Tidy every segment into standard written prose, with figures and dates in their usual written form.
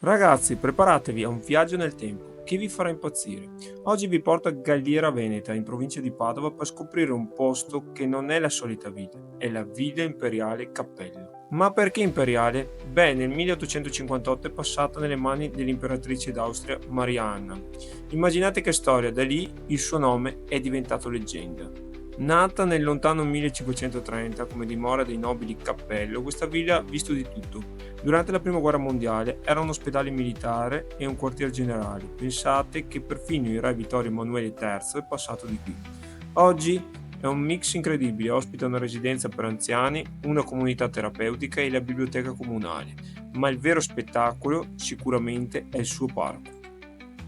Ragazzi, preparatevi a un viaggio nel tempo che vi farà impazzire. Oggi vi porto a Galliera Veneta, in provincia di Padova, per scoprire un posto che non è la solita villa, è la Villa Imperiale Cappello. Ma perché imperiale? Beh, nel 1858 è passata nelle mani dell'imperatrice d'Austria Maria Anna. Immaginate che storia, da lì il suo nome è diventato leggenda. Nata nel lontano 1530 come dimora dei nobili Cappello, questa villa ha visto di tutto. Durante la prima guerra mondiale era un ospedale militare e un quartier generale. Pensate che perfino il re Vittorio Emanuele III è passato di qui. Oggi è un mix incredibile, ospita una residenza per anziani, una comunità terapeutica e la biblioteca comunale, ma il vero spettacolo sicuramente è il suo parco.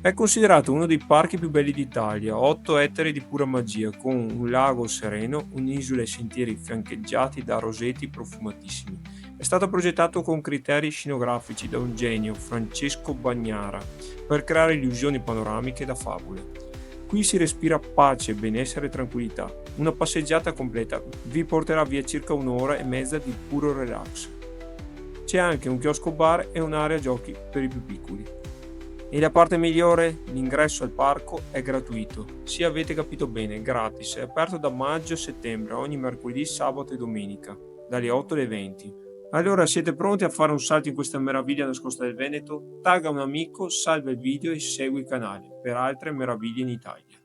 È considerato uno dei parchi più belli d'Italia, 8 ettari di pura magia, con un lago sereno, un'isola e sentieri fiancheggiati da roseti profumatissimi. È stato progettato con criteri scenografici da un genio, Francesco Bagnara, per creare illusioni panoramiche da favole. Qui si respira pace, benessere e tranquillità. Una passeggiata completa vi porterà via circa un'ora e mezza di puro relax. C'è anche un chiosco bar e un'area giochi per i più piccoli. E la parte migliore? L'ingresso al parco è gratuito. Sì, avete capito bene, gratis. È aperto da maggio a settembre, ogni mercoledì, sabato e domenica, dalle 8 alle 20. Allora, siete pronti a fare un salto in questa meraviglia nascosta del Veneto? Tagga un amico, salva il video e segui il canale per altre meraviglie in Italia.